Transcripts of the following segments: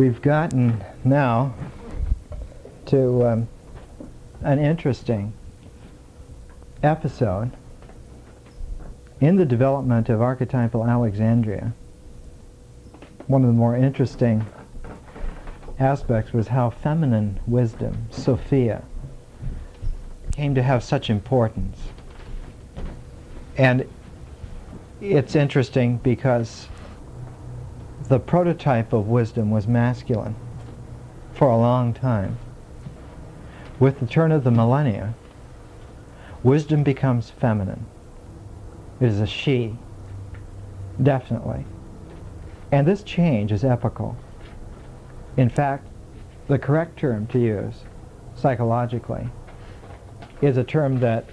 We've gotten now to an interesting episode in the development of archetypal Alexandria. One of the more interesting aspects was how feminine wisdom, Sophia, came to have such importance. And it's interesting because the prototype of wisdom was masculine for a long time. With the turn of the millennia, wisdom becomes feminine. It is a she, definitely. And this change is epochal. In fact, the correct term to use psychologically is a term that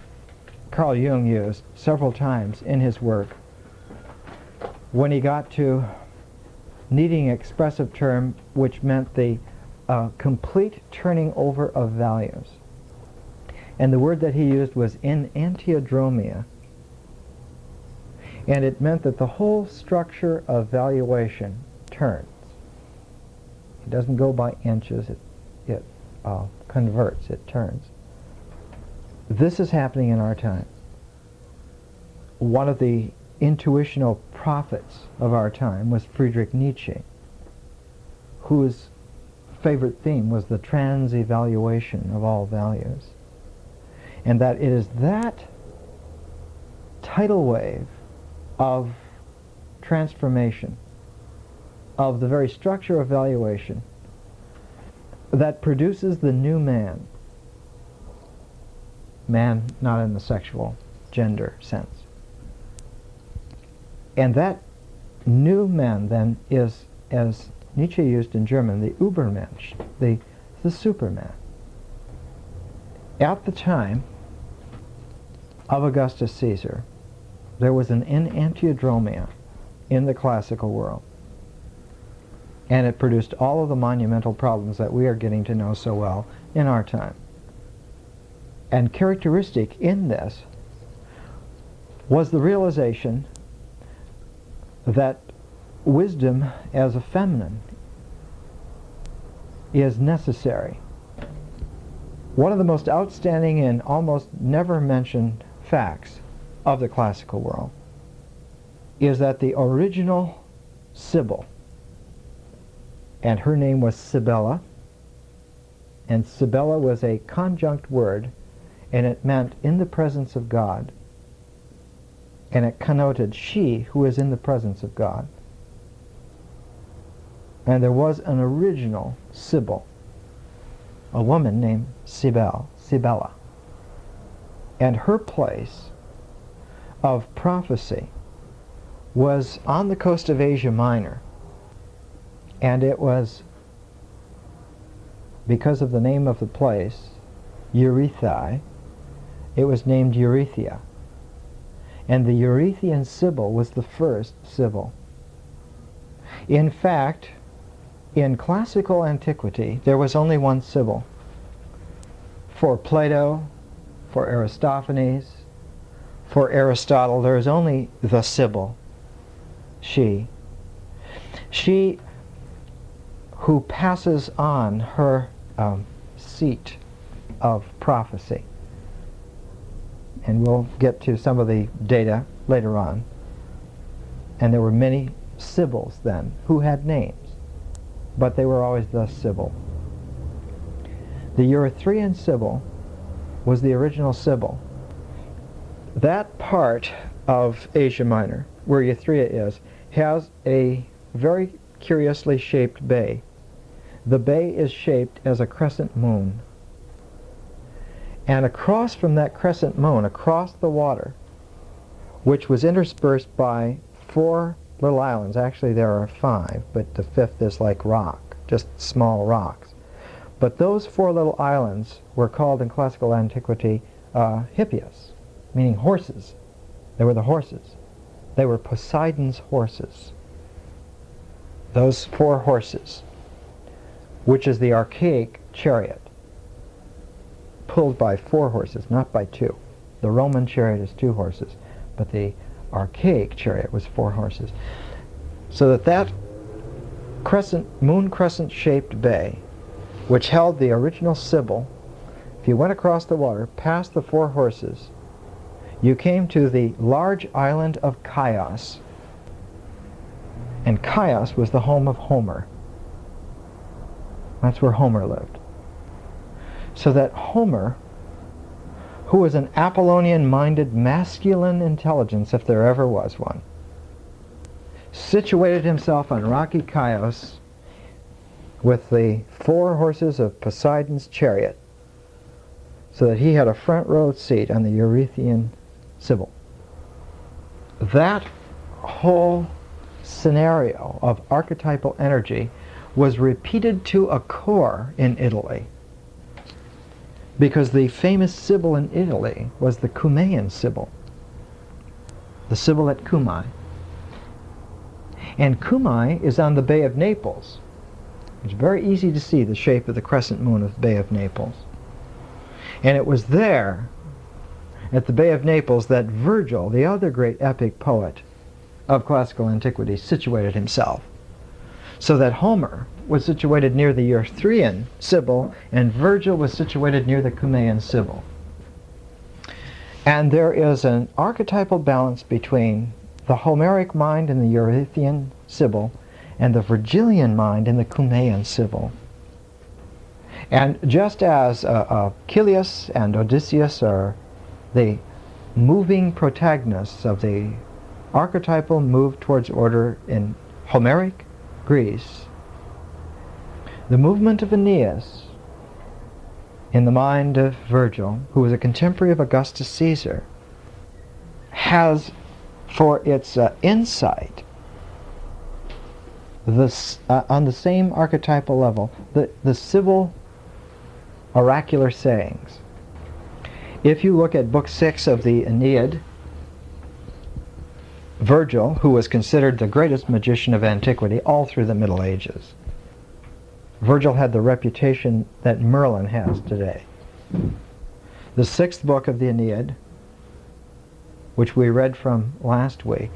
Carl Jung used several times in his work when he got to needing an expressive term which meant the complete turning over of values. And the word that he used was enantiodromia. And it meant that the whole structure of valuation turns. It doesn't go by inches, it converts, it turns. This is happening in our time. One of the intuitional prophets of our time was Friedrich Nietzsche, whose favorite theme was the trans-evaluation of all values. And that it is that tidal wave of transformation of the very structure of valuation that produces the new man. Man not in the sexual gender sense. And that new man then is, as Nietzsche used in German, the Übermensch, the Superman. At the time of Augustus Caesar, there was an enantiodromia in the classical world. And it produced all of the monumental problems that we are getting to know so well in our time. And characteristic in this was the realization that wisdom as a feminine is necessary. One of the most outstanding and almost never mentioned facts of the classical world is that the original Sibyl, and her name was Sibylla, and Sibylla was a conjunct word, and it meant in the presence of God, and it connoted she who is in the presence of God. And there was an original Sibyl, a woman named Sibella. And her place of prophecy was on the coast of Asia Minor. And it was, because of the name of the place, Eurythia, it was named Eurythia. And the Eurythian Sibyl was the first Sibyl. In fact, in classical antiquity, there was only one Sibyl. For Plato, for Aristophanes, for Aristotle, there is only the Sibyl, she. She who passes on her seat of prophecy. And we'll get to some of the data later on. And there were many Sibyls then who had names, but they were always the Sibyl. The Erythraean Sibyl was the original Sibyl. That part of Asia Minor, where Erythrea is, has a very curiously shaped bay. The bay is shaped as a crescent moon. And across from that crescent moon, across the water, which was interspersed by 4 little islands. Actually, there are 5, but the 5th is like rock, just small rocks. But those 4 little islands were called in classical antiquity hippias, meaning horses. They were the horses. They were Poseidon's horses. Those 4 horses, which is the archaic chariot, pulled by 4 horses, not by 2. The Roman chariot is 2 horses, but the archaic chariot was 4 horses. So that moon crescent-shaped bay, which held the original Sibyl. If you went across the water, past the Four Horses, you came to the large island of Chios. And Chios was the home of Homer. That's where Homer lived. So that Homer, who was an Apollonian-minded masculine intelligence, if there ever was one, situated himself on rocky Chios with the 4 horses of Poseidon's chariot, so that he had a front row seat on the Eurythian Sibyl. That whole scenario of archetypal energy was repeated to a core in Italy, because the famous Sibyl in Italy was the Cumaean Sibyl, the Sibyl at Cumae. And Cumae is on the Bay of Naples. It's very easy to see the shape of the crescent moon of the Bay of Naples. And it was there, at the Bay of Naples, that Virgil, the other great epic poet of classical antiquity, situated himself. So that Homer was situated near the Eurythrian Sibyl, and Virgil was situated near the Cumaean Sibyl. And there is an archetypal balance between the Homeric mind in the Eurythian Sibyl and the Virgilian mind in the Cumaean Sibyl. And just as Achilles and Odysseus are the moving protagonists of the archetypal move towards order in Homeric Greece, the movement of Aeneas in the mind of Virgil, who was a contemporary of Augustus Caesar, has for its insight on the same archetypal level the Sibyl oracular sayings. If you look at Book 6 of the Aeneid, Virgil, who was considered the greatest magician of antiquity all through the Middle Ages, Virgil had the reputation that Mellon has today. The 6th book of the Aeneid, which we read from last week,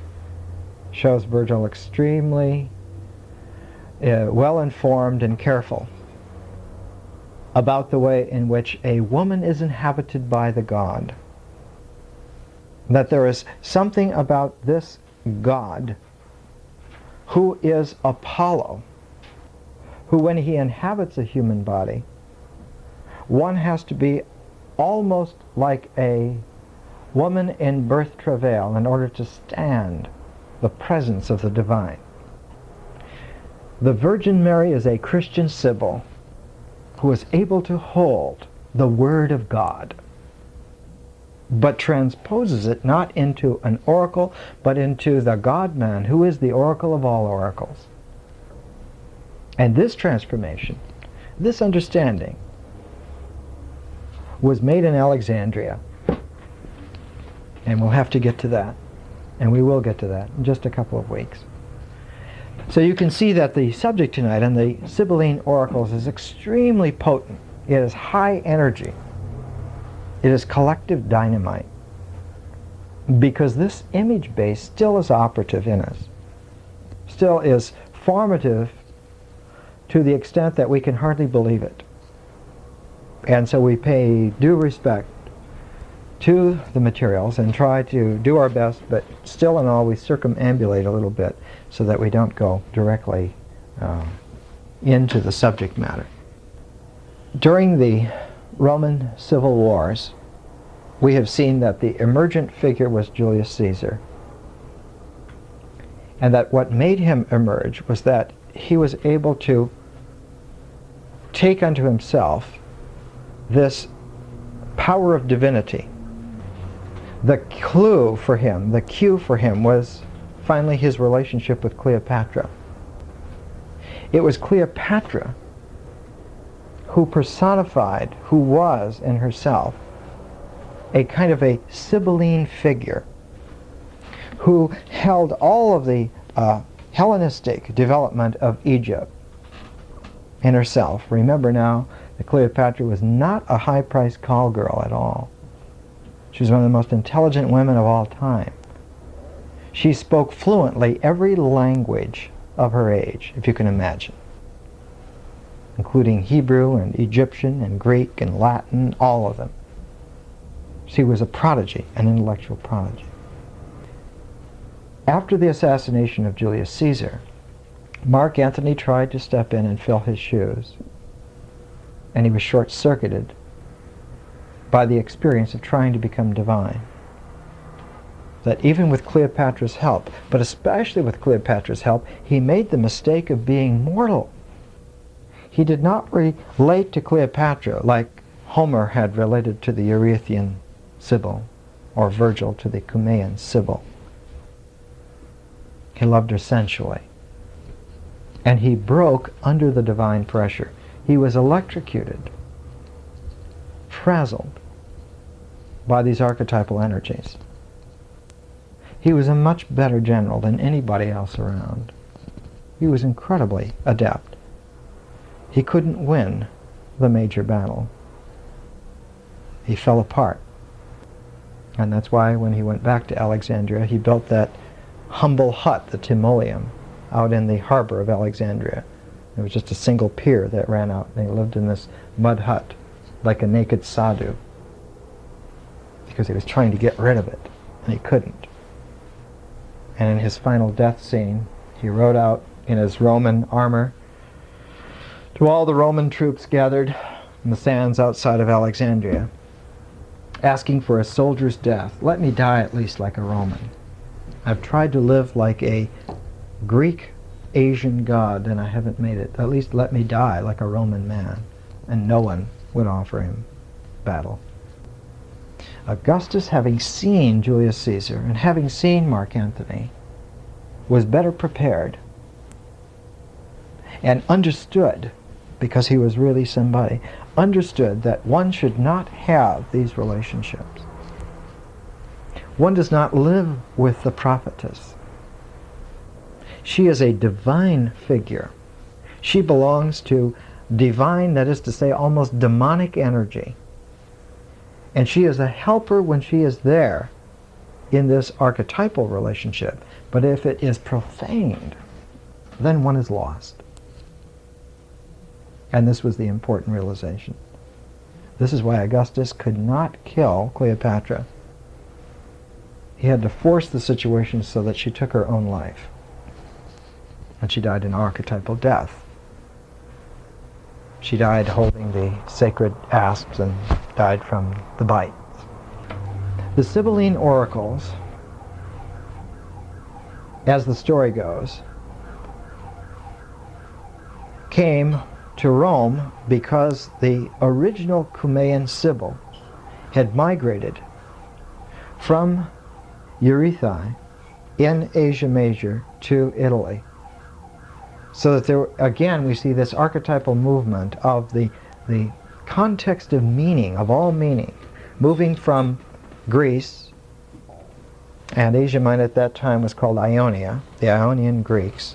shows Virgil extremely well-informed and careful about the way in which a woman is inhabited by the god. That there is something about this god who is Apollo, who when he inhabits a human body, one has to be almost like a woman in birth travail in order to stand the presence of the divine. The Virgin Mary is a Christian Sibyl who is able to hold the Word of God, but transposes it not into an oracle, but into the God-man, who is the oracle of all oracles. And this transformation, this understanding, was made in Alexandria. And we'll have to get to that. And we will get to that in just a couple of weeks. So you can see that the subject tonight on the Sibylline oracles is extremely potent. It is high energy. It is collective dynamite. Because this image base still is operative in us. Still is formative to the extent that we can hardly believe it. And so we pay due respect to the materials and try to do our best, but still and all we circumambulate a little bit so that we don't go directly into the subject matter. During the Roman civil wars, we have seen that the emergent figure was Julius Caesar, and that what made him emerge was that he was able to take unto himself this power of divinity. The clue for him, the cue for him, was finally his relationship with Cleopatra. It was Cleopatra who personified, who was in herself a kind of a Sibylline figure, who held all of the Hellenistic development of Egypt in herself. Remember now that Cleopatra was not a high-priced call girl at all. She was one of the most intelligent women of all time. She spoke fluently every language of her age, if you can imagine, including Hebrew and Egyptian and Greek and Latin, all of them. She was a prodigy, an intellectual prodigy. After the assassination of Julius Caesar, Mark Antony tried to step in and fill his shoes, and he was short-circuited by the experience of trying to become divine. That even with Cleopatra's help, but especially with Cleopatra's help, he made the mistake of being mortal. He did not relate to Cleopatra like Homer had related to the Eurythian Sibyl, or Virgil to the Cumaean Sibyl. He loved her sensually. And he broke under the divine pressure. He was electrocuted, frazzled by these archetypal energies. He was a much better general than anybody else around. He was incredibly adept. He couldn't win the major battle. He fell apart. And that's why when he went back to Alexandria, he built that humble hut, the Timoleum, out in the harbor of Alexandria. It was just a single pier that ran out, and he lived in this mud hut like a naked sadhu because he was trying to get rid of it, and he couldn't. And in his final death scene, he rode out in his Roman armor to all the Roman troops gathered in the sands outside of Alexandria, asking for a soldier's death. Let me die at least like a Roman. I've tried to live like a Greek Asian god and I haven't made it. At least let me die like a Roman man. And no one would offer him battle. Augustus, having seen Julius Caesar and having seen Mark Antony, was better prepared and understood, because he was really somebody, understood that one should not have these relationships. One does not live with the prophetess. She is a divine figure. She belongs to divine, that is to say, almost demonic energy. And she is a helper when she is there in this archetypal relationship. But if it is profaned, then one is lost. And this was the important realization. This is why Augustus could not kill Cleopatra. He had to force the situation so that she took her own life. And she died an archetypal death. She died holding the sacred asps and died from the bites. The Sibylline oracles, as the story goes, came to Rome because the original Cumaean Sibyl had migrated from Eurythia in Asia Major to Italy. So that there, again, we see this archetypal movement of the context of meaning, of all meaning, moving from Greece, and Asia Minor at that time was called Ionia, the Ionian Greeks,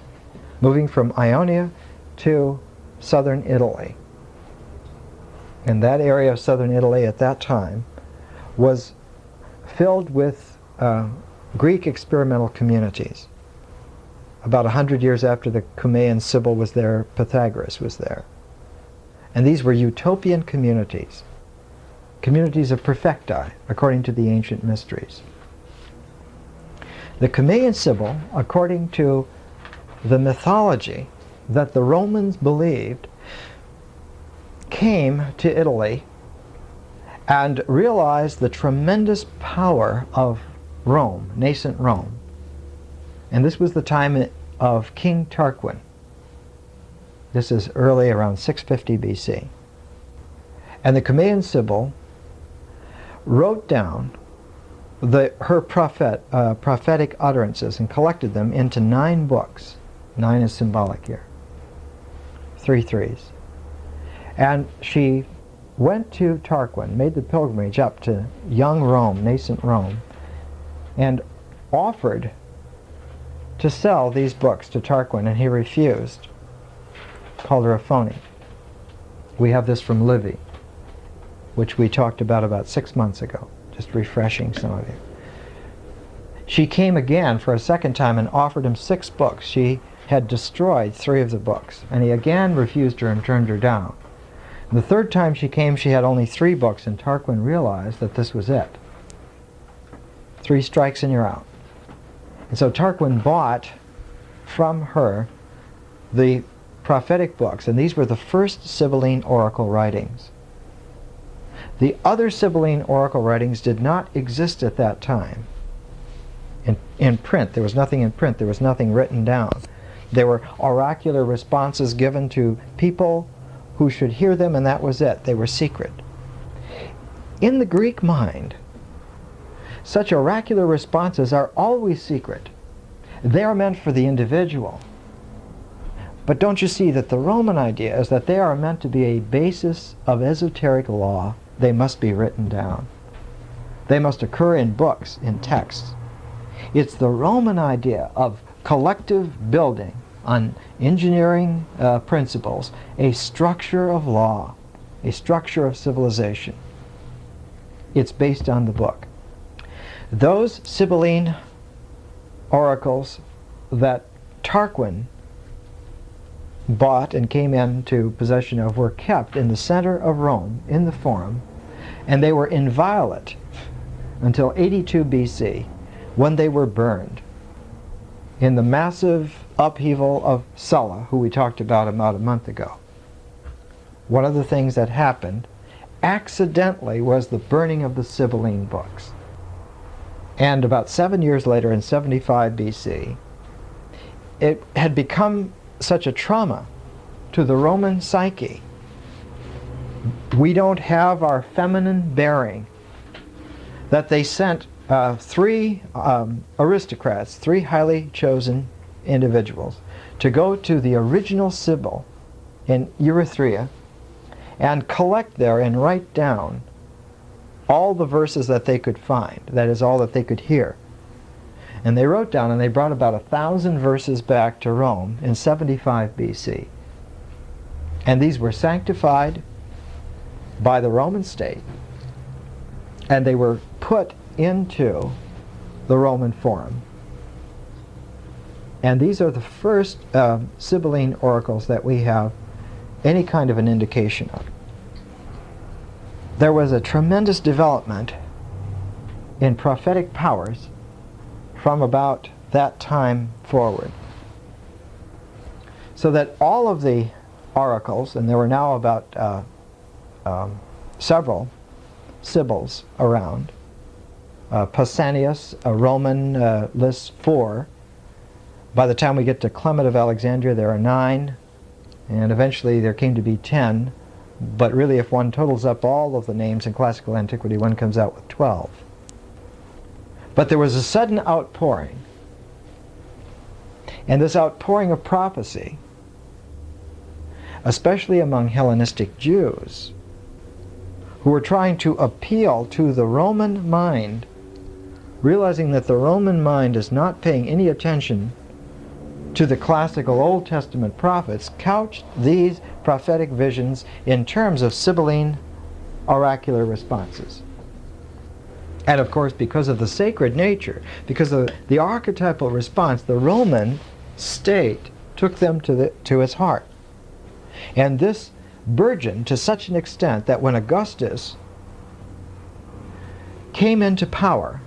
moving from Ionia to southern Italy. And that area of southern Italy at that time was filled with Greek experimental communities. About 100 years after the Cumaean Sibyl was there, Pythagoras was there. And these were utopian communities, communities of perfecti, according to the ancient mysteries. The Cumaean Sibyl, according to the mythology that the Romans believed, came to Italy and realized the tremendous power of Rome, nascent Rome. And this was the time of King Tarquin. This is early, around 650 BC. And the Cumaean Sibyl wrote down her prophetic utterances and collected them into 9 books. 9 is symbolic here. 3 threes. And she went to Tarquin, made the pilgrimage up to young Rome, nascent Rome, and offered to sell these books to Tarquin, and he refused. Called her a phony. We have this from Livy, which we talked about 6 months ago, just refreshing some of you. She came again for a second time and offered him 6 books. She had destroyed 3 of the books, and he again refused her and turned her down. And the third time she came, she had only 3 books, and Tarquin realized that this was it. 3 strikes and you're out. And so Tarquin bought from her the prophetic books, and these were the first Sibylline oracle writings. The other Sibylline oracle writings did not exist at that time. In print, there was nothing in print, there was nothing written down. There were oracular responses given to people who should hear them, and that was it. They were secret. In the Greek mind, such oracular responses are always secret. They are meant for the individual. But don't you see that the Roman idea is that they are meant to be a basis of esoteric law? They must be written down. They must occur in books, in texts. It's the Roman idea of collective building on engineering principles, a structure of law, a structure of civilization. It's based on the book. Those Sibylline oracles that Tarquin bought and came into possession of were kept in the center of Rome, in the Forum, and they were inviolate until 82 BC, when they were burned in the massive upheaval of Sulla, who we talked about a month ago. One of the things that happened accidentally was the burning of the Sibylline books. And about 7 years later, in 75 BC, it had become such a trauma to the Roman psyche. We don't have our feminine bearing, that they sent 3 aristocrats, 3 highly chosen individuals, to go to the original Sibyl in Erythrea and collect there and write down all the verses that they could find, that is, all that they could hear. And they wrote down, and they brought about 1,000 verses back to Rome in 75 BC. And these were sanctified by the Roman state, and they were put into the Roman Forum. And these are the first Sibylline oracles that we have any kind of an indication of. There was a tremendous development in prophetic powers from about that time forward, so that all of the oracles, and there were now about several Sibyls around. Pausanias, a Roman, lists 4. By the time we get to Clement of Alexandria, there are 9, and eventually there came to be 10. But really, if one totals up all of the names in classical antiquity, one comes out with 12. But there was a sudden outpouring, and this outpouring of prophecy, especially among Hellenistic Jews, who were trying to appeal to the Roman mind, realizing that the Roman mind is not paying any attention to the classical Old Testament prophets, couched these prophetic visions in terms of Sibylline oracular responses. And of course, because of the sacred nature, because of the archetypal response, the Roman state took them to its heart. And this burgeoned to such an extent that when Augustus came into power,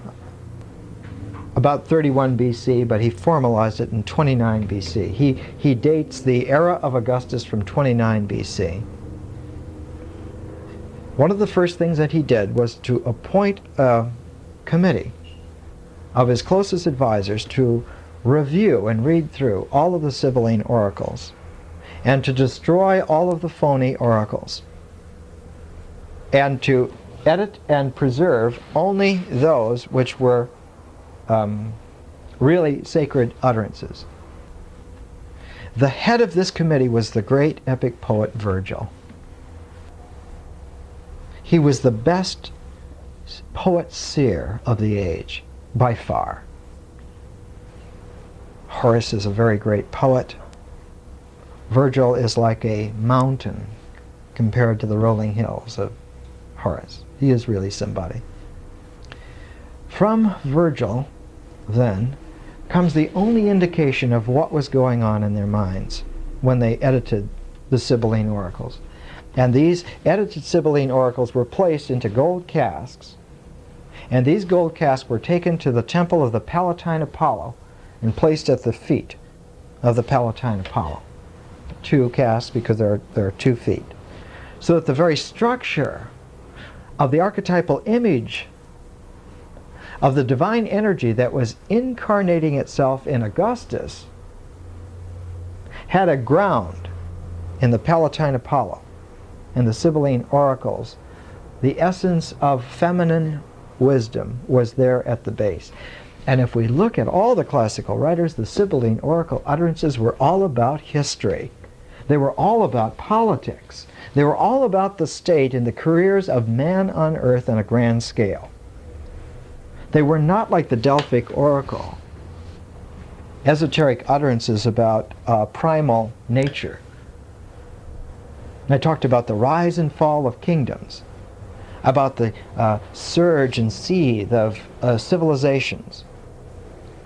about 31 BC, but he formalized it in 29 BC. He dates the era of Augustus from 29 BC. One of the first things that he did was to appoint a committee of his closest advisors to review and read through all of the Sibylline oracles and to destroy all of the phony oracles and to edit and preserve only those which were really sacred utterances. The head of this committee was the great epic poet Virgil. He was the best poet-seer of the age, by far. Horace is a very great poet. Virgil is like a mountain compared to the rolling hills of Horace. He is really somebody. From Virgil, then, comes the only indication of what was going on in their minds when they edited the Sibylline oracles. And these edited Sibylline oracles were placed into gold casks, and these gold casks were taken to the temple of the Palatine Apollo and placed at the feet of the Palatine Apollo. 2 casks because there are 2 feet. So that the very structure of the archetypal image of the divine energy that was incarnating itself in Augustus had a ground in the Palatine Apollo and the Sibylline oracles. The essence of feminine wisdom was there at the base. And if we look at all the classical writers, the Sibylline oracle utterances were all about history. They were all about politics. They were all about the state and the careers of man on earth on a grand scale. They were not like the Delphic oracle, esoteric utterances about primal nature. I talked about the rise and fall of kingdoms, about the surge and seethe of civilizations,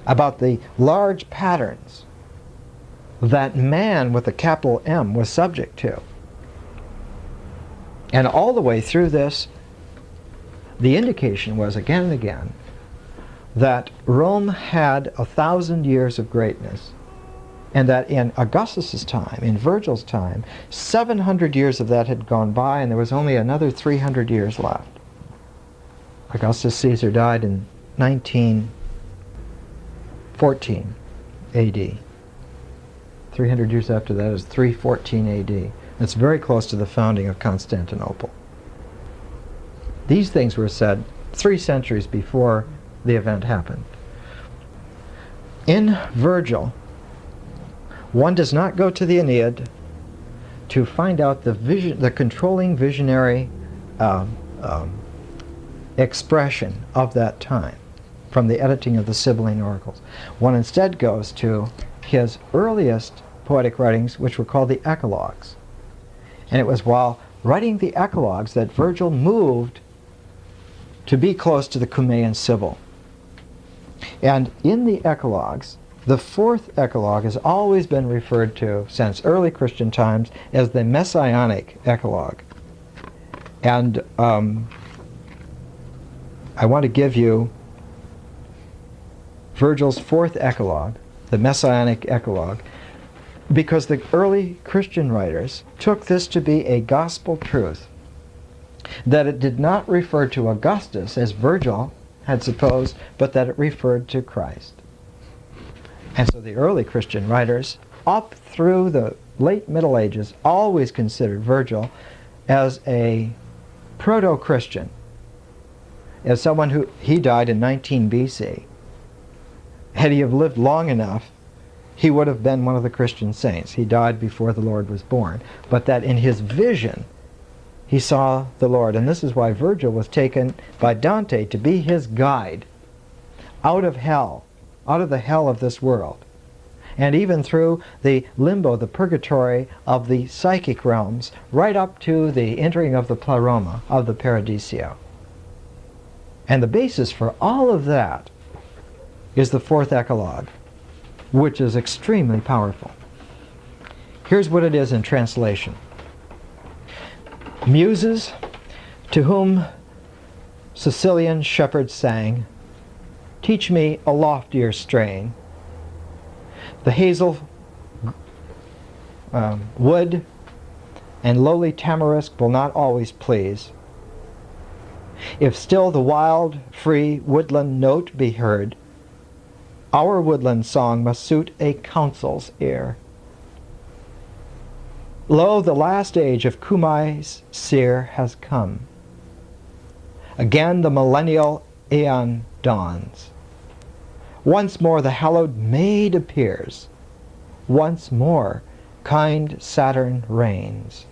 about the large patterns that man with a capital M was subject to. And all the way through this, the indication was again and again that Rome had 1,000 years of greatness, and that in Augustus's time, in Virgil's time, 700 years of that had gone by, and there was only another 300 years left. Augustus Caesar died in 1914 AD. 300 years after that is 314 AD. That's very close to the founding of Constantinople. These things were said 3 centuries before the event happened. In Virgil, one does not go to the Aeneid to find out the controlling visionary expression of that time from the editing of the Sibylline oracles. One instead goes to his earliest poetic writings, which were called the Eclogues. And it was while writing the Eclogues that Virgil moved to be close to the Cumaean Sibyl. And in the Eclogues, the 4th Eclogue has always been referred to since early Christian times as the Messianic Eclogue. And I want to give you Virgil's 4th Eclogue, the Messianic Eclogue, because the early Christian writers took this to be a gospel truth, that it did not refer to Augustus as Virgil had supposed, but that it referred to Christ. And so the early Christian writers, up through the late Middle Ages, always considered Virgil as a proto-Christian, as someone he died in 19 BC. Had he have lived long enough, he would have been one of the Christian saints. He died before the Lord was born. But that in his vision, he saw the Lord. And this is why Virgil was taken by Dante to be his guide out of hell, out of the hell of this world, and even through the limbo, the purgatory of the psychic realms, right up to the entering of the pleroma, of the Paradiso. And the basis for all of that is the 4th Eclogue, which is extremely powerful. Here's what it is in translation. Muses, to whom Sicilian shepherds sang, teach me a loftier strain. The hazel wood and lowly tamarisk will not always please. If still the wild, free woodland note be heard, our woodland song must suit a council's ear. Lo, the last age of Cumae's seer has come. Again the millennial aeon dawns. Once more the hallowed maid appears. Once more kind Saturn reigns.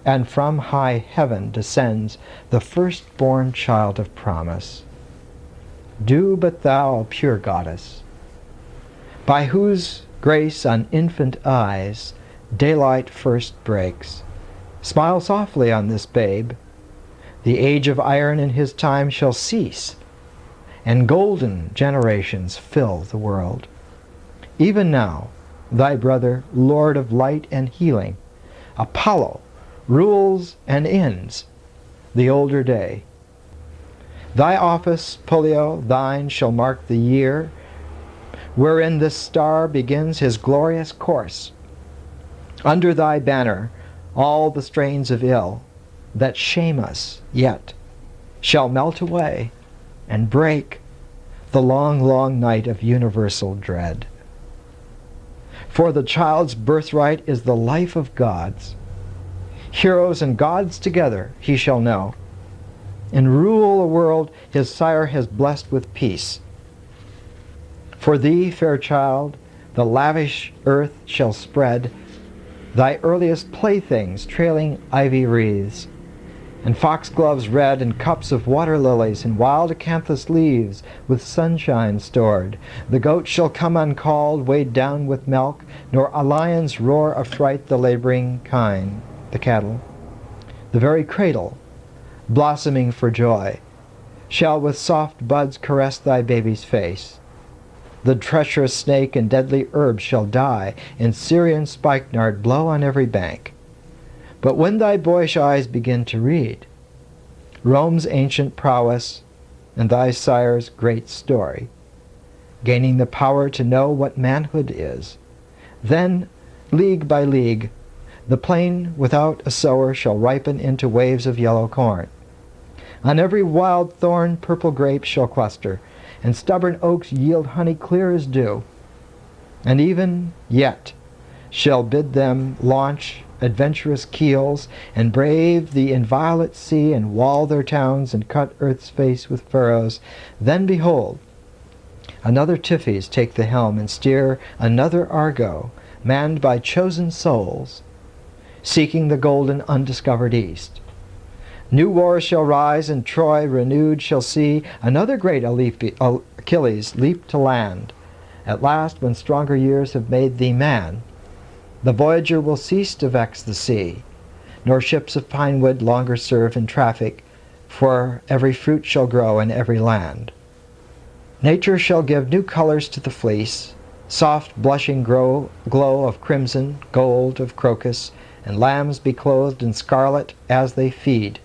And from high heaven descends the firstborn child of promise. Do but thou, pure goddess, by whose grace on infant eyes daylight first breaks, smile softly on this babe. The age of iron in his time shall cease, and golden generations fill the world. Even now, thy brother, Lord of light and healing, Apollo, rules and ends the older day. Thy office, Pollio, thine shall mark the year wherein this star begins his glorious course. Under thy banner, all the strains of ill that shame us yet shall melt away and break the long, long night of universal dread. For the child's birthright is the life of gods. Heroes and gods together he shall know, and rule a world his sire has blessed with peace. For thee, fair child, the lavish earth shall spread thy earliest playthings, trailing ivy wreaths, and foxgloves red, and cups of water lilies, and wild acanthus leaves with sunshine stored. The goat shall come uncalled, weighed down with milk, nor a lion's roar affright the laboring kine, the cattle. The very cradle, blossoming for joy, shall with soft buds caress thy baby's face. The treacherous snake and deadly herb shall die, and Syrian spikenard blow on every bank. But when thy boyish eyes begin to read Rome's ancient prowess and thy sire's great story, gaining the power to know what manhood is, then, league by league, the plain without a sower shall ripen into waves of yellow corn. On every wild thorn purple grapes shall cluster, and stubborn oaks yield honey clear as dew, and even yet shall bid them launch adventurous keels, and brave the inviolate sea, and wall their towns, and cut earth's face with furrows. Then behold, another Tiphys take the helm, and steer another Argo, manned by chosen souls, seeking the golden undiscovered east. New wars shall rise, and Troy renewed shall see another great Achilles leap to land. At last, when stronger years have made thee man, the voyager will cease to vex the sea, nor ships of pine wood longer serve in traffic, for every fruit shall grow in every land. Nature shall give new colors to the fleece, soft blushing glow of crimson, gold of crocus, and lambs be clothed in scarlet as they feed.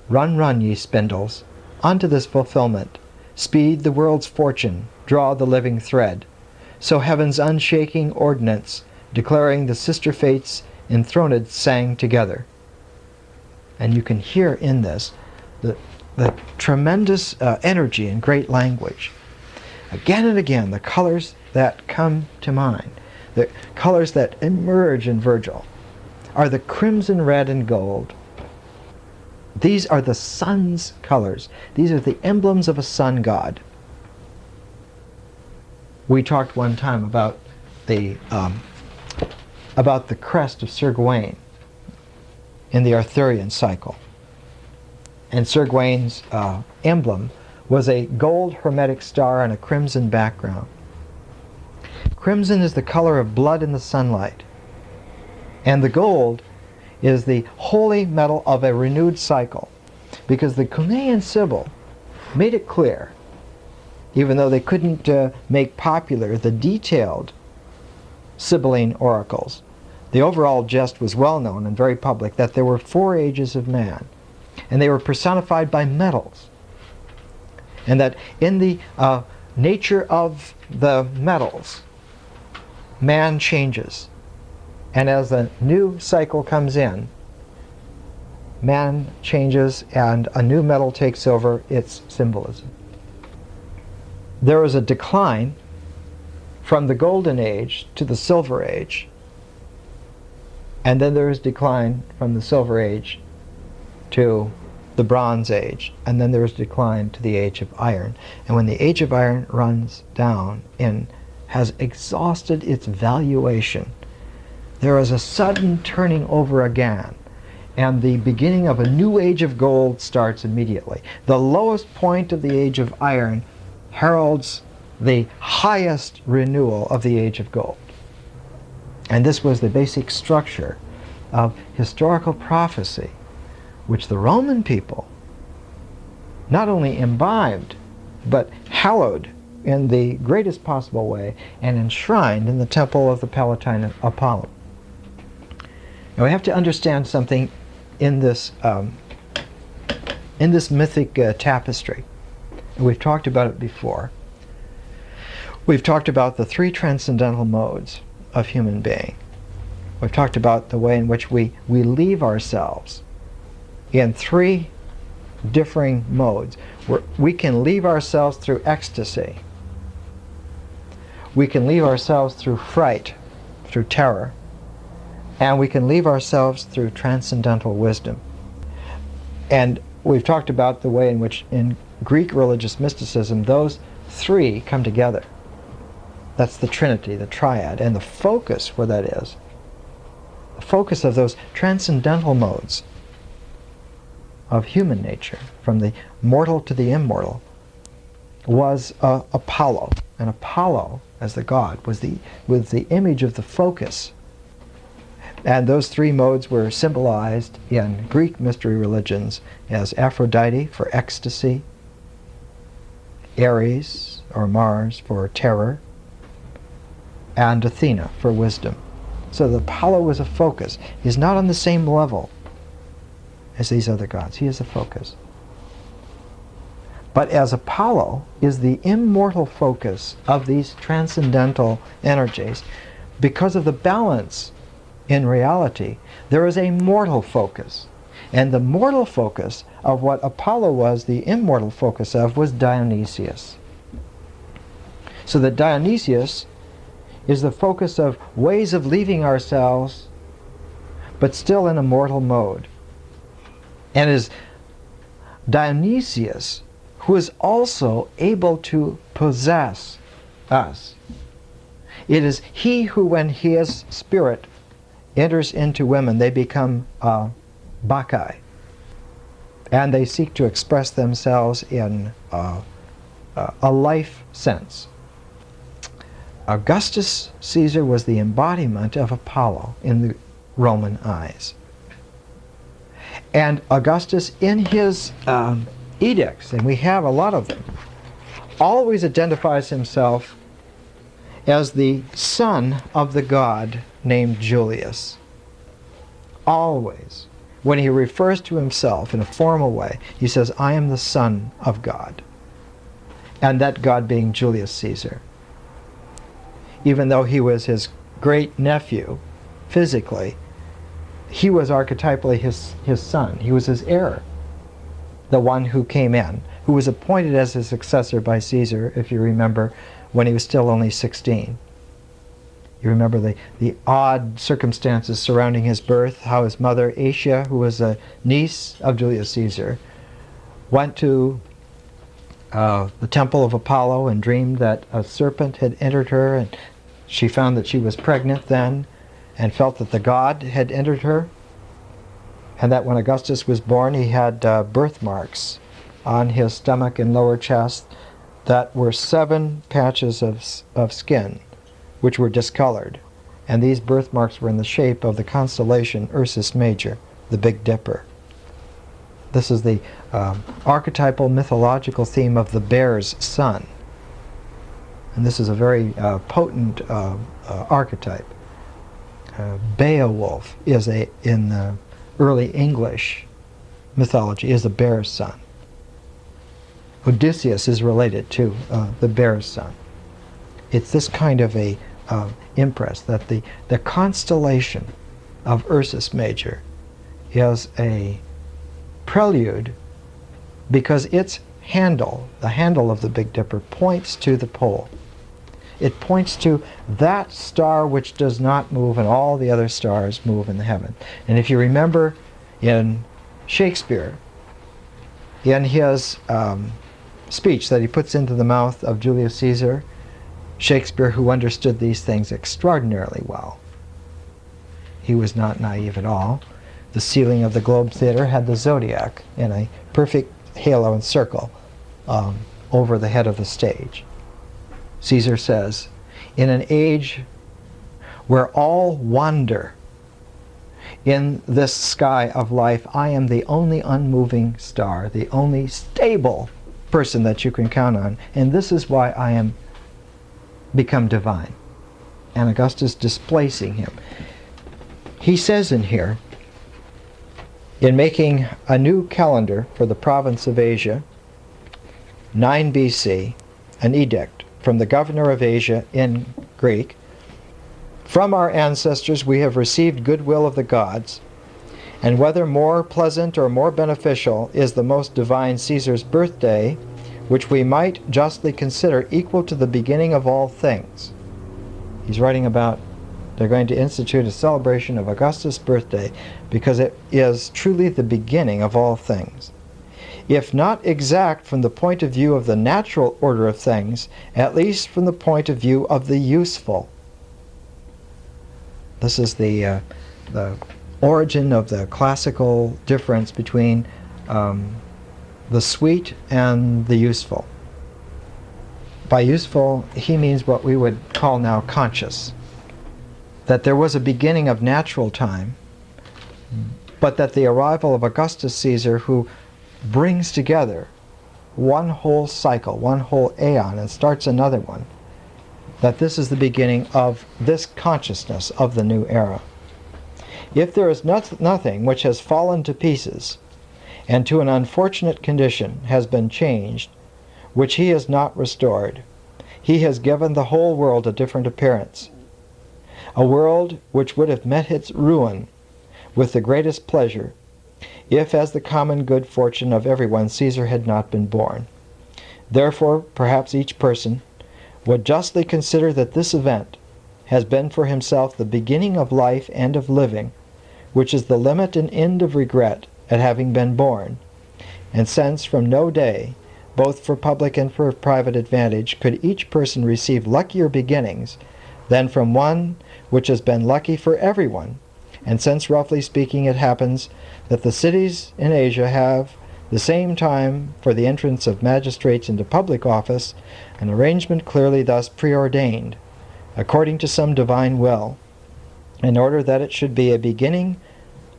Run, run, ye spindles, unto this fulfillment. Speed the world's fortune, draw the living thread. So heaven's unshaking ordinance, declaring the sister fates enthroned, sang together. And you can hear in this the tremendous energy and great language. Again and again, the colors that come to mind, the colors that emerge in Virgil, are the crimson, red, and gold. These are the sun's colors. These are the emblems of a sun god. We talked one time about the crest of Sir Gawain in the Arthurian cycle. And Sir Gawain's emblem was a gold hermetic star on a crimson background. Crimson is the color of blood in the sunlight, and the gold is the holy metal of a renewed cycle, because the Cunean Sibyl made it clear, even though they couldn't make popular the detailed Sibylline oracles. The overall gist was well known and very public, that there were 4 ages of man, and they were personified by metals, and that in the nature of the metals, man changes, and as a new cycle comes in, man changes and a new metal takes over its symbolism. There is a decline from the Golden Age to the Silver Age, and then there is decline from the Silver Age to the Bronze Age, and then there is decline to the Age of Iron. And when the Age of Iron runs down and has exhausted its valuation, there is a sudden turning over again, and the beginning of a new age of gold starts immediately. The lowest point of the Age of Iron heralds the highest renewal of the Age of Gold. And this was the basic structure of historical prophecy, which the Roman people not only imbibed, but hallowed in the greatest possible way and enshrined in the temple of the Palatine Apollo. Now we have to understand something in this mythic tapestry. We've talked about it before. We've talked about the three transcendental modes of human being. We've talked about the way in which we leave ourselves in three differing modes. We can leave ourselves through ecstasy. We can leave ourselves through fright, through terror. And we can leave ourselves through transcendental wisdom. And we've talked about the way in which in Greek religious mysticism those three come together. That's the Trinity, the Triad, and the focus where that is, the focus of those transcendental modes of human nature, from the mortal to the immortal, was Apollo. And Apollo, as the god, was the image of the focus. And those three modes were symbolized in Greek mystery religions as Aphrodite for ecstasy, Ares or Mars for terror, and Athena for wisdom. So the Apollo was a focus. He's not on the same level as these other gods. He is a focus. But as Apollo is the immortal focus of these transcendental energies, because of the balance in reality, there is a mortal focus. And the mortal focus of what Apollo was, the immortal focus of, was Dionysius. So that Dionysius is the focus of ways of leaving ourselves, but still in a mortal mode. And it is Dionysius who is also able to possess us. It is he who, when his spirit enters into women, they become Bacchae. And they seek to express themselves in a life sense. Augustus Caesar was the embodiment of Apollo in the Roman eyes. And Augustus, in his edicts, and we have a lot of them, always identifies himself as the son of the god named Julius. Always. When he refers to himself in a formal way, he says, I am the son of God. And that God being Julius Caesar. Even though he was his great nephew, physically, he was archetypally his son. He was his heir, the one who came in, who was appointed as his successor by Caesar, if you remember, when he was still only 16. You remember the odd circumstances surrounding his birth, how his mother, Asia, who was a niece of Julius Caesar, went to the temple of Apollo and dreamed that a serpent had entered her, and she found that she was pregnant then and felt that the god had entered her, and that when Augustus was born he had birthmarks on his stomach and lower chest that were 7 patches of skin which were discolored, and these birthmarks were in the shape of the constellation Ursus Major, the Big Dipper. This is the archetypal mythological theme of the bear's son. And this is a very potent archetype. Beowulf is in the early English mythology, is the bear's son. Odysseus is related to the bear's son. It's this kind of a impress that the constellation of Ursus Major is a prelude, because its handle, the handle of the Big Dipper, points to the pole. It points to that star which does not move and all the other stars move in the heaven. And if you remember in Shakespeare, in his speech that he puts into the mouth of Julius Caesar, Shakespeare, who understood these things extraordinarily well, he was not naive at all. The ceiling of the Globe Theatre had the zodiac in a perfect halo and circle over the head of the stage. Caesar says, in an age where all wander in this sky of life, I am the only unmoving star, the only stable person that you can count on, and this is why I am become divine. And Augustus displacing him. He says in here, in making a new calendar for the province of Asia, 9 BC, an edict from the governor of Asia in Greek, "From our ancestors we have received goodwill of the gods, and whether more pleasant or more beneficial is the most divine Caesar's birthday, which we might justly consider equal to the beginning of all things." He's writing about they're going to institute a celebration of Augustus' birthday because it is truly the beginning of all things. If not exact from the point of view of the natural order of things, at least from the point of view of the useful. This is the origin of the classical difference between the sweet and the useful. By useful, he means what we would call now conscious. That there was a beginning of natural time, but that the arrival of Augustus Caesar, who brings together one whole cycle, one whole aeon, and starts another one, that this is the beginning of this consciousness of the new era. If there is nothing which has fallen to pieces, and to an unfortunate condition has been changed, which he has not restored, he has given the whole world a different appearance, a world which would have met its ruin with the greatest pleasure, if, as the common good fortune of everyone, Caesar had not been born. Therefore, perhaps each person would justly consider that this event has been for himself the beginning of life and of living, which is the limit and end of regret at having been born. And since from no day, both for public and for private advantage, could each person receive luckier beginnings than from one which has been lucky for everyone, and since, roughly speaking, it happens that the cities in Asia have the same time for the entrance of magistrates into public office, an arrangement clearly thus preordained, according to some divine will, in order that it should be a beginning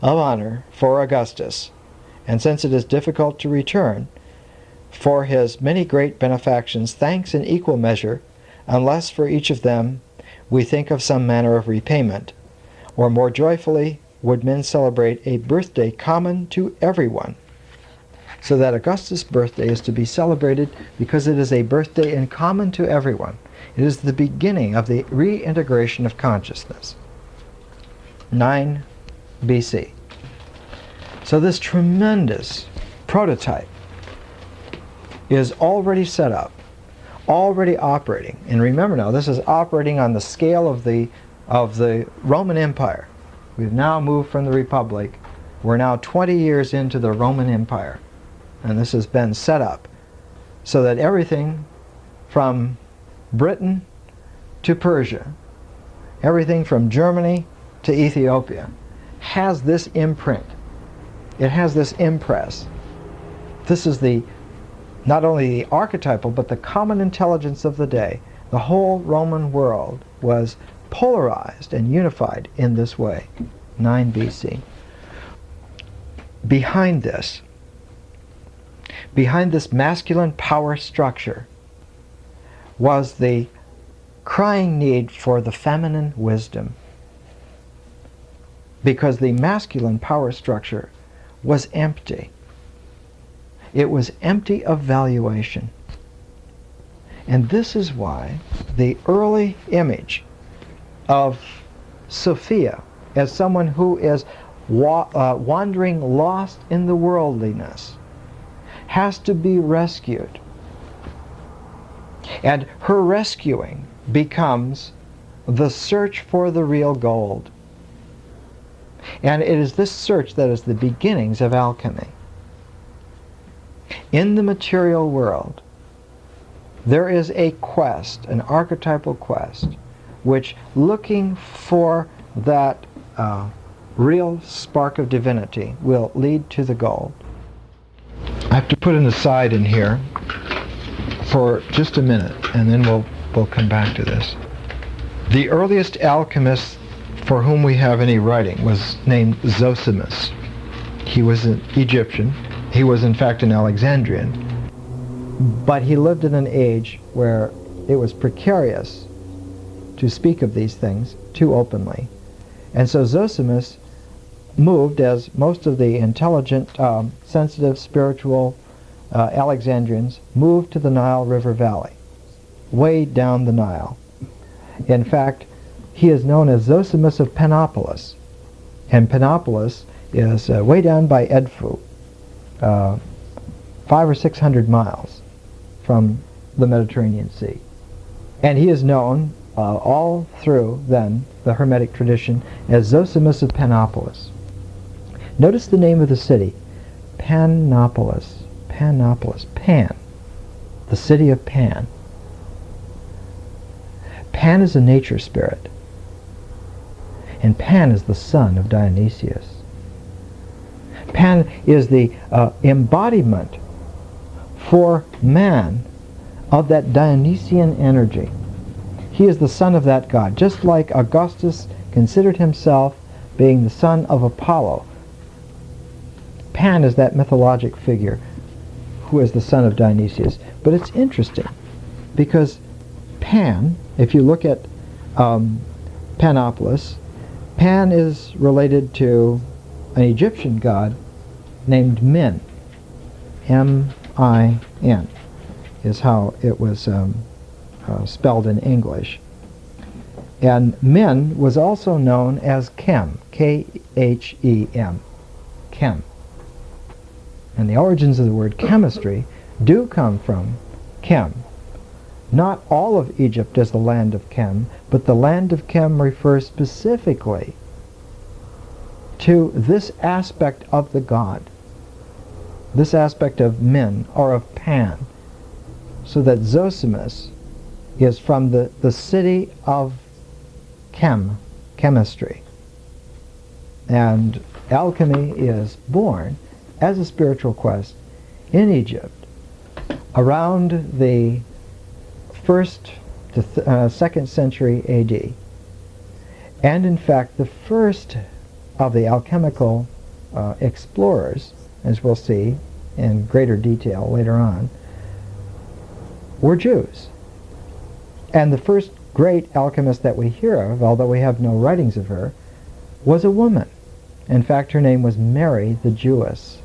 of honor for Augustus, and since it is difficult to return for his many great benefactions thanks in equal measure, unless for each of them we think of some manner of repayment, or more joyfully would men celebrate a birthday common to everyone. So that Augustus' birthday is to be celebrated because it is a birthday in common to everyone. It is the beginning of the reintegration of consciousness. 9 BC. So this tremendous prototype is already set up, already operating. And remember now, this is operating on the scale of the Roman Empire. We've now moved from the Republic. We're now 20 years into the Roman Empire. And this has been set up so that everything from Britain to Persia, everything from Germany to Ethiopia, has this imprint. It has this impress. This is not only the archetypal, but the common intelligence of the day. The whole Roman world was polarized and unified in this way. 9 BC. Behind this masculine power structure was the crying need for the feminine wisdom, because the masculine power structure was empty. It was empty of valuation. And this is why the early image of Sophia as someone who is wandering lost in the worldliness has to be rescued. And her rescuing becomes the search for the real gold. And it is this search that is the beginnings of alchemy. In the material world, there is a quest, an archetypal quest, which, looking for that real spark of divinity, will lead to the gold. I have to put an aside in here for just a minute, and then we'll come back to this. The earliest alchemist for whom we have any writing was named Zosimus. He was an Egyptian. He was in fact an Alexandrian. But he lived in an age where it was precarious to speak of these things too openly. And so Zosimus moved, as most of the intelligent, sensitive, spiritual Alexandrians moved to the Nile River Valley, way down the Nile. In fact, he is known as Zosimus of Panopolis. And Panopolis is way down by Edfu, 500 or 600 miles from the Mediterranean Sea. And he is known all through, then, the Hermetic tradition as Zosimus of Panopolis. Notice the name of the city, Panopolis. Panopolis, Pan, the city of Pan. Pan is a nature spirit, and Pan is the son of Dionysius. Pan is the embodiment for man of that Dionysian energy. He is the son of that god, just like Augustus considered himself being the son of Apollo. Pan is that mythologic figure who is the son of Dionysius. But it's interesting because Pan, if you look at Panopolis, Pan is related to an Egyptian god named Min. M-I-N is how it was spelled in English. And Min was also known as Chem, K-H-E-M, Chem. And the origins of the word chemistry do come from Chem. Not all of Egypt is the land of Chem, but the land of Chem refers specifically to this aspect of the god, this aspect of Min, or of Pan, so that Zosimus is from the city of Chem, chemistry. And alchemy is born as a spiritual quest in Egypt around the 1st to 2nd century AD. And in fact, the first of the alchemical explorers, as we'll see in greater detail later on, were Jews. And the first great alchemist that we hear of, although we have no writings of her, was a woman. In fact, her name was Mary the Jewess.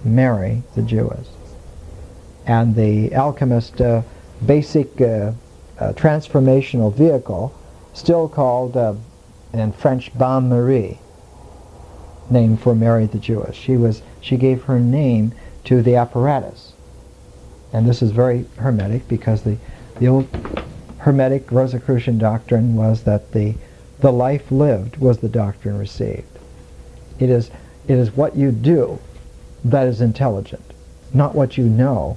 Mary the Jewess. And the alchemist basic transformational vehicle, still called in French bain-marie, named for Mary the Jewess. She gave her name to the apparatus. And this is very Hermetic, because the old Hermetic Rosicrucian doctrine was that the life lived was the doctrine received. It is what you do that is intelligent, not what you know.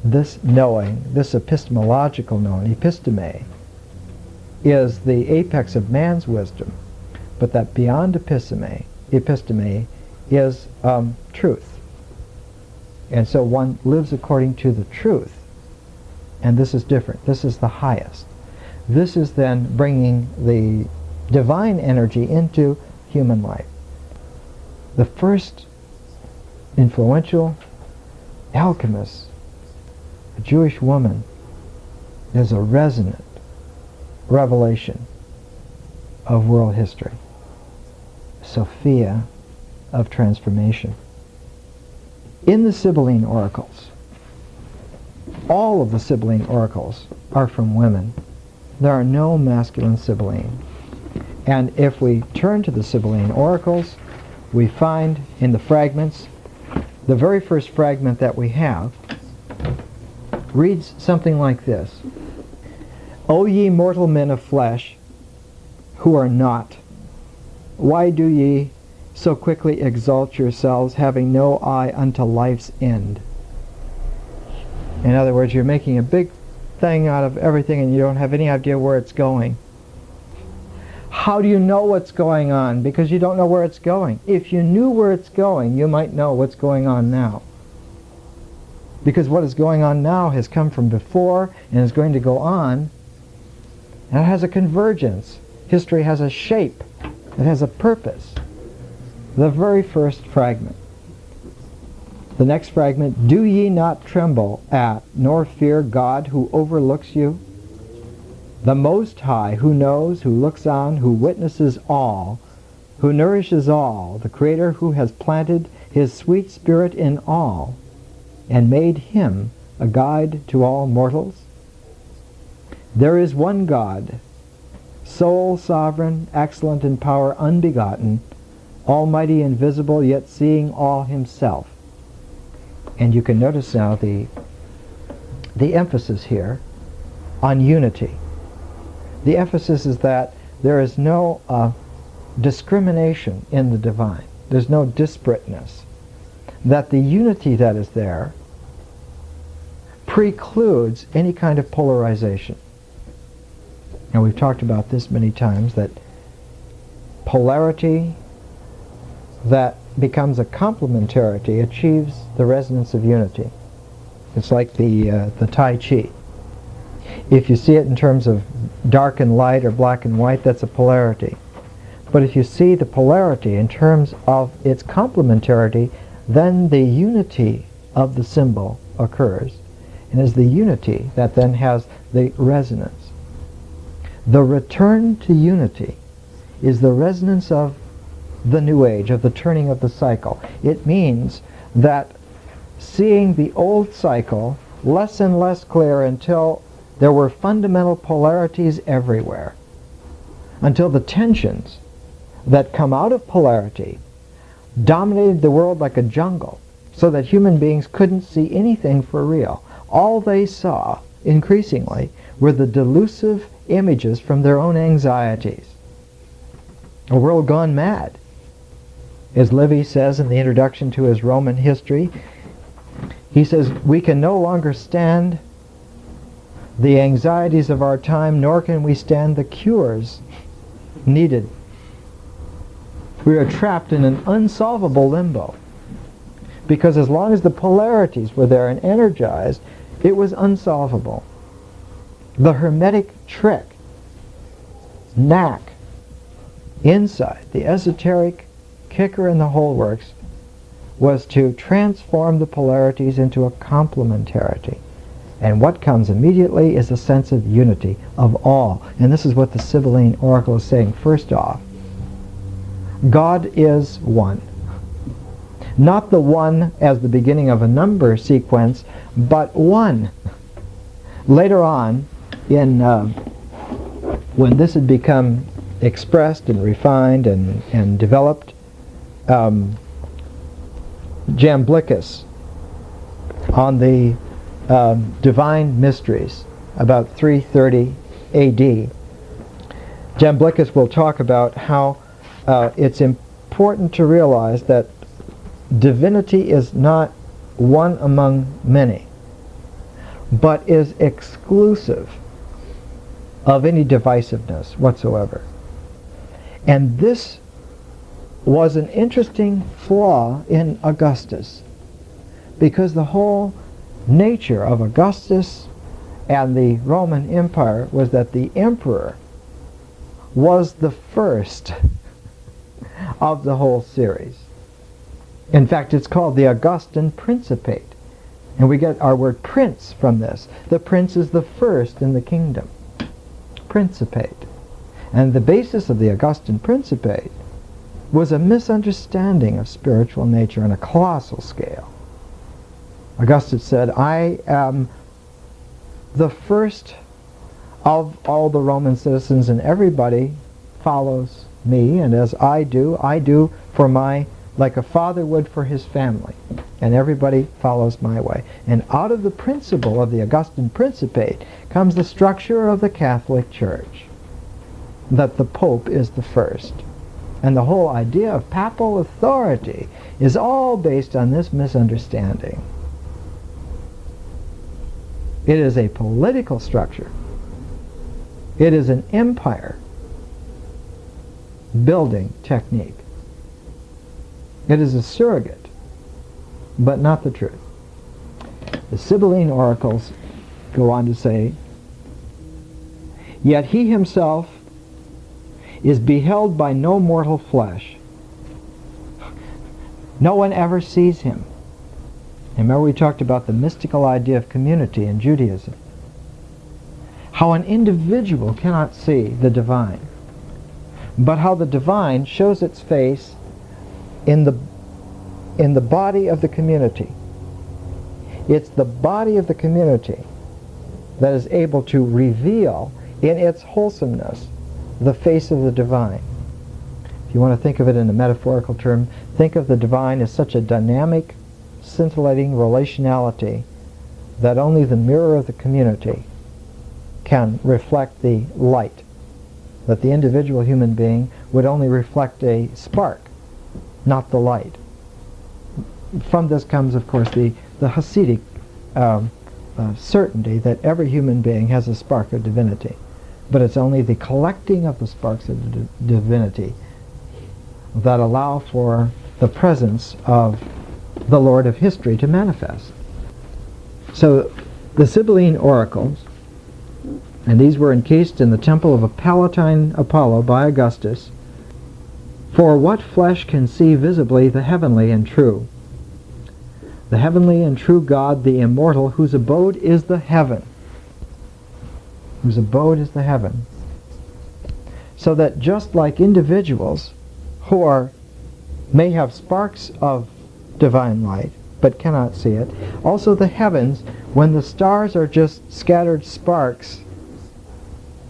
This knowing, this epistemological knowing, episteme, is the apex of man's wisdom, but that beyond episteme is truth. And so one lives according to the truth, and this is different. This is the highest. This is then bringing the divine energy into human life. The first influential alchemist, a Jewish woman, is a resonant revelation of world history. Sophia of transformation. In the Sibylline oracles, all of the Sibylline oracles are from women. There are no masculine Sibylline. And if we turn to the Sibylline oracles, we find in the fragments, the very first fragment that we have reads something like this. O ye mortal men of flesh, who are not, why do ye so quickly exalt yourselves, having no eye unto life's end? In other words, you're making a big thing out of everything and you don't have any idea where it's going. How do you know what's going on? Because you don't know where it's going. If you knew where it's going, you might know what's going on now. Because what is going on now has come from before and is going to go on, and it has a convergence. History has a shape. It has a purpose. The very first fragment. The next fragment, do ye not tremble at, nor fear God who overlooks you? The Most High, who knows, who looks on, who witnesses all, who nourishes all, the Creator who has planted his sweet spirit in all, and made him a guide to all mortals? There is one God, sole sovereign, excellent in power, unbegotten, almighty, invisible, yet seeing all himself. And you can notice now the emphasis here on unity. The emphasis is that there is no discrimination in the divine. There's no disparateness. That the unity that is there precludes any kind of polarization. And we've talked about this many times, that polarity that becomes a complementarity achieves the resonance of unity. It's like the Tai Chi. If you see it in terms of dark and light or black and white, that's a polarity. But if you see the polarity in terms of its complementarity, then the unity of the symbol occurs. And it's the unity that then has the resonance. The return to unity is the resonance of the New Age, of the turning of the cycle. It means that seeing the old cycle less and less clear until there were fundamental polarities everywhere, until the tensions that come out of polarity dominated the world like a jungle, so that human beings couldn't see anything for real. All they saw, increasingly, were the delusive images from their own anxieties. A world gone mad. As Livy says in the introduction to his Roman history, he says, we can no longer stand the anxieties of our time, nor can we stand the cures needed. We are trapped in an unsolvable limbo, because as long as the polarities were there and energized, it was unsolvable. The hermetic trick, knack, insight, the esoteric kicker in the whole works, was to transform the polarities into a complementarity. And what comes immediately is a sense of unity of all. And this is what the Sibylline oracle is saying. First off, God is one. Not the one as the beginning of a number sequence, but one. Later on, when this had become expressed and refined and developed, Jamblichus, on the Divine Mysteries, about 330 A.D., Jamblichus will talk about how it's important to realize that divinity is not one among many, but is exclusive of any divisiveness whatsoever. And this was an interesting flaw in Augustus, because the whole nature of Augustus and the Roman Empire was that the emperor was the first of the whole series. In fact, it's called the Augustan Principate, and we get our word prince from this. The prince is the first in the kingdom. Principate. And the basis of the Augustan Principate was a misunderstanding of spiritual nature on a colossal scale. Augustus said, I am the first of all the Roman citizens, and everybody follows me, and as I do for my, like a father would for his family, and everybody follows my way. And out of the principle of the Augustan Principate comes the structure of the Catholic Church, that the Pope is the first. And the whole idea of papal authority is all based on this misunderstanding. It is a political structure. It is an empire building technique. It is a surrogate, but not the truth. The Sibylline oracles go on to say, yet he himself is beheld by no mortal flesh. No one ever sees him. And remember we talked about the mystical idea of community in Judaism. How an individual cannot see the divine, but how the divine shows its face in the body of the community. It's the body of the community that is able to reveal in its wholesomeness the face of the divine. If you want to think of it in a metaphorical term, think of the divine as such a dynamic, scintillating relationality that only the mirror of the community can reflect the light, that the individual human being would only reflect a spark, not the light. From this comes, of course, the Hasidic certainty that every human being has a spark of divinity, but it's only the collecting of the sparks of divinity that allow for the presence of the Lord of history to manifest. So the Sibylline oracles, and these were encased in the temple of a Palatine Apollo by Augustus. For what flesh can see visibly the heavenly and true? The heavenly and true God, the immortal, whose abode is the heaven. Whose abode is the heaven. So that just like individuals who may have sparks of divine light, but cannot see it, also the heavens, when the stars are just scattered sparks,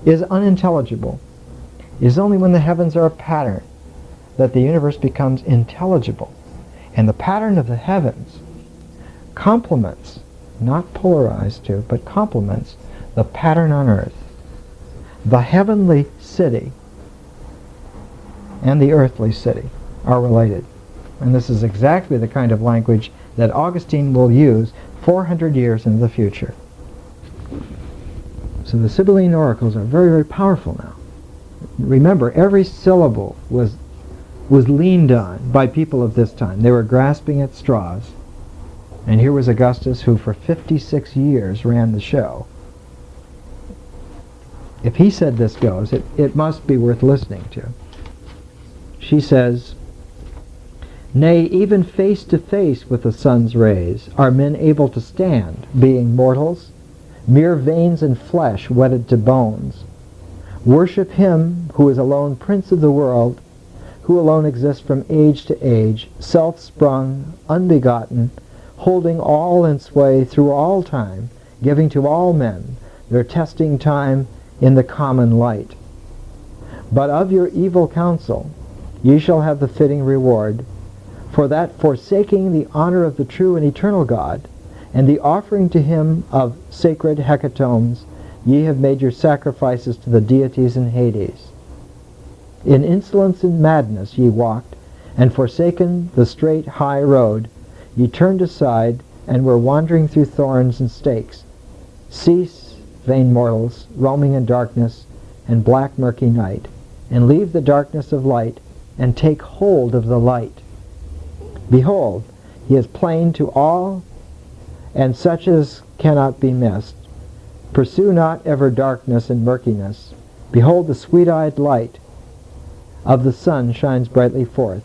is unintelligible. It is only when the heavens are a pattern that the universe becomes intelligible. And the pattern of the heavens complements, not polarized to, but complements the pattern on earth. The heavenly city and the earthly city are related. And this is exactly the kind of language that Augustine will use 400 years into the future. So the Sibylline oracles are very, very powerful now. Remember, every syllable was leaned on by people of this time. They were grasping at straws. And here was Augustus, who for 56 years ran the show. If he said this goes, it must be worth listening to. She says, "Nay, even face to face with the sun's rays are men able to stand, being mortals, mere veins and flesh wedded to bones. Worship him who is alone prince of the world, who alone exists from age to age, self-sprung, unbegotten, holding all in sway through all time, giving to all men their testing time in the common light. But of your evil counsel ye shall have the fitting reward, for that forsaking the honor of the true and eternal God, and the offering to him of sacred hecatombs, ye have made your sacrifices to the deities in Hades. In insolence and madness ye walked, and forsaken the straight high road, ye turned aside, and were wandering through thorns and stakes. Cease, vain mortals, roaming in darkness and black murky night, and leave the darkness of light, and take hold of the light. Behold, he is plain to all, and such as cannot be missed. Pursue not ever darkness and murkiness. Behold, the sweet-eyed light of the sun shines brightly forth.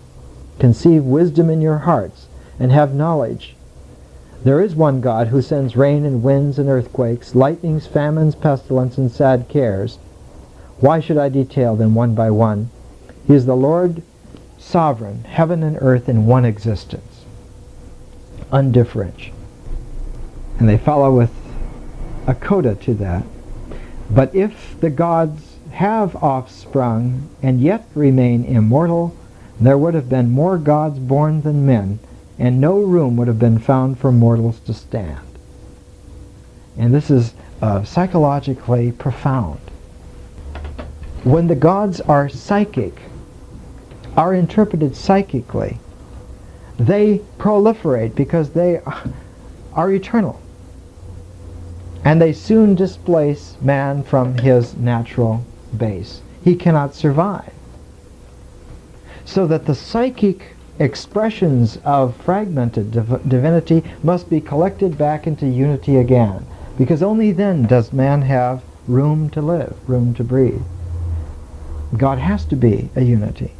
Conceive wisdom in your hearts, and have knowledge. There is one God who sends rain and winds and earthquakes, lightnings, famines, pestilence, and sad cares. Why should I detail them one by one? He is the Lord sovereign, heaven and earth in one existence, undifferentiated. And they follow with a coda to that. But if the gods have offsprung and yet remain immortal, there would have been more gods born than men, and no room would have been found for mortals to stand. And this is psychologically profound. When the gods are psychic, are interpreted psychically, they proliferate because they are eternal. And they soon displace man from his natural base. He cannot survive. So that the psychic expressions of fragmented divinity must be collected back into unity again, because only then does man have room to live, room to breathe. God has to be a unity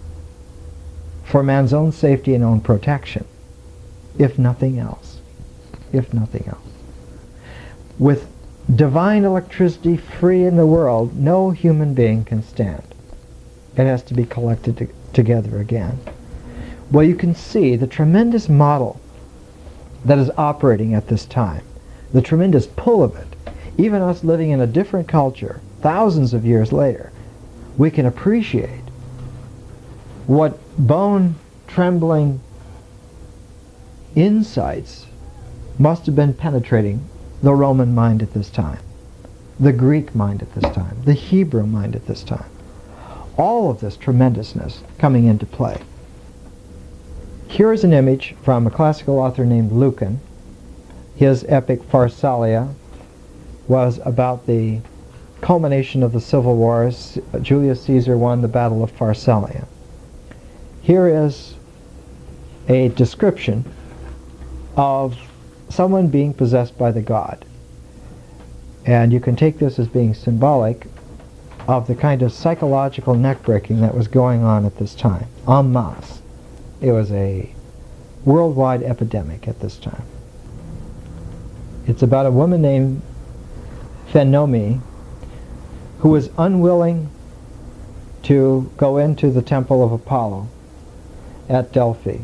for man's own safety and own protection, if nothing else. if nothing else. With divine electricity free in the world, no human being can stand. It has to be collected together again. Well, you can see the tremendous model that is operating at this time, the tremendous pull of it. Even us living in a different culture, thousands of years later, we can appreciate what bone-trembling insights must have been penetrating the Roman mind at this time, the Greek mind at this time, the Hebrew mind at this time. All of this tremendousness coming into play. Here is an image from a classical author named Lucan. His epic Pharsalia was about the culmination of the civil wars. Julius Caesar won the Battle of Pharsalia. Here is a description of someone being possessed by the god. And you can take this as being symbolic of the kind of psychological neck-breaking that was going on at this time, en masse. It was a worldwide epidemic at this time. It's about a woman named Phenome who was unwilling to go into the temple of Apollo at Delphi.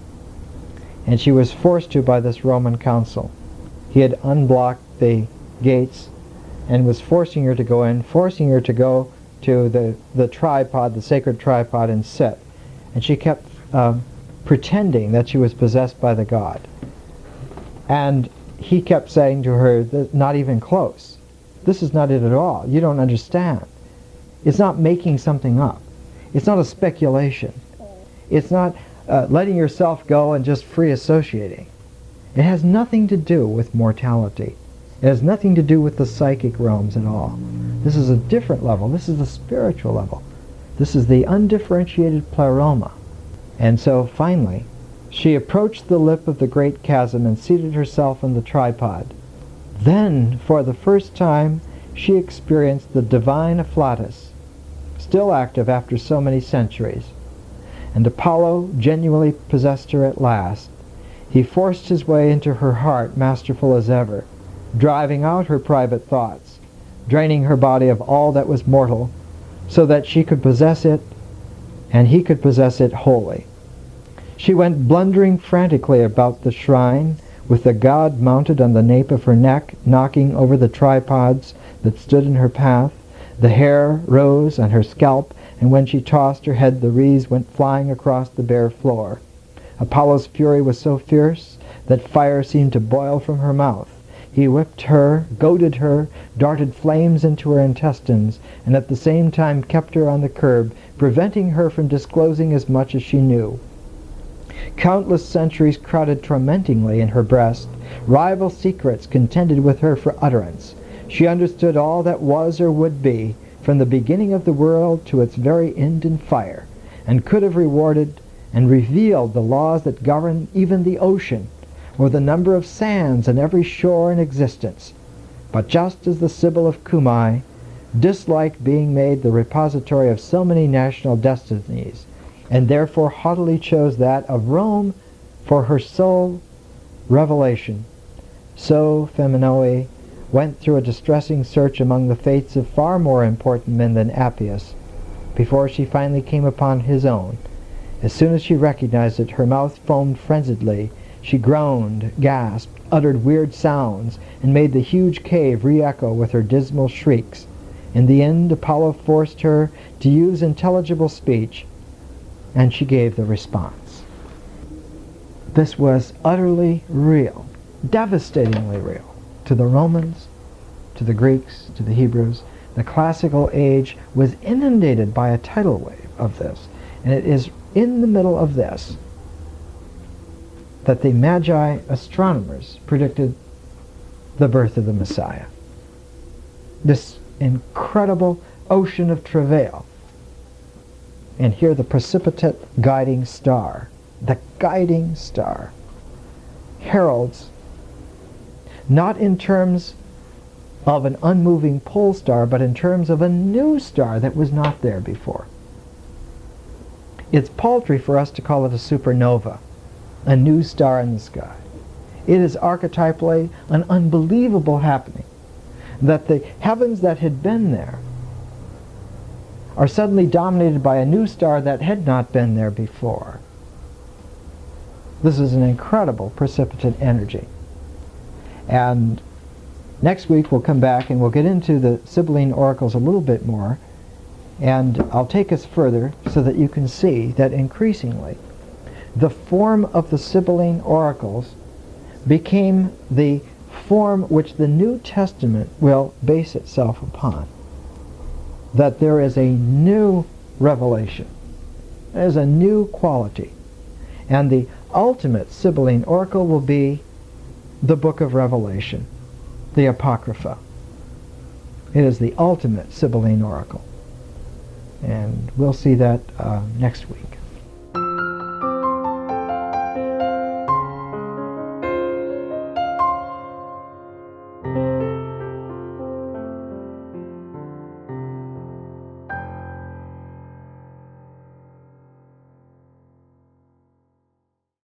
And she was forced to by this Roman consul. He had unblocked the gates and was forcing her to go in, forcing her to go to the tripod, the sacred tripod, and sit. And she kept pretending that she was possessed by the god. And he kept saying to her, not even close. This is not it at all. You don't understand. It's not making something up. It's not a speculation. It's not letting yourself go and just free associating. It has nothing to do with mortality. It has nothing to do with the psychic realms at all. This is a different level. This is the spiritual level. This is the undifferentiated pleroma. And so finally, she approached the lip of the great chasm and seated herself on the tripod. Then, for the first time, she experienced the divine afflatus, still active after so many centuries. And Apollo genuinely possessed her at last. He forced his way into her heart, masterful as ever, driving out her private thoughts, draining her body of all that was mortal, so that she could possess it, and he could possess it wholly. She went blundering frantically about the shrine, with the god mounted on the nape of her neck, knocking over the tripods that stood in her path. The hair rose on her scalp, and when she tossed her head, the wreaths went flying across the bare floor. Apollo's fury was so fierce that fire seemed to boil from her mouth. He whipped her, goaded her, darted flames into her intestines, and at the same time kept her on the curb, preventing her from disclosing as much as she knew. Countless centuries crowded tormentingly in her breast. Rival secrets contended with her for utterance. She understood all that was or would be, from the beginning of the world to its very end in fire, and could have rewarded and revealed the laws that govern even the ocean, or the number of sands on every shore in existence. But just as the Sibyl of Cumae disliked being made the repository of so many national destinies, and therefore haughtily chose that of Rome for her sole revelation, so Phenome went through a distressing search among the fates of far more important men than Appius, before she finally came upon his own. As soon as she recognized it, her mouth foamed frenziedly. She groaned, gasped, uttered weird sounds, and made the huge cave re-echo with her dismal shrieks. In the end, Apollo forced her to use intelligible speech, and she gave the response. This was utterly real, devastatingly real, to the Romans, to the Greeks, to the Hebrews. The classical age was inundated by a tidal wave of this, and it is in the middle of this that the Magi astronomers predicted the birth of the Messiah. This incredible ocean of travail. And here the precipitate guiding star, the guiding star, heralds, not in terms of an unmoving pole star, but in terms of a new star that was not there before. It's paltry for us to call it a supernova, a new star in the sky. It is archetypally an unbelievable happening that the heavens that had been there are suddenly dominated by a new star that had not been there before. This is an incredible precipitant energy. And next week we'll come back and we'll get into the Sibylline oracles a little bit more, and I'll take us further so that you can see that increasingly the form of the Sibylline oracles became the form which the New Testament will base itself upon. That there is a new revelation. There is a new quality. And the ultimate Sibylline oracle will be the book of Revelation, the Apocrypha. It is the ultimate Sibylline oracle. And we'll see that next week.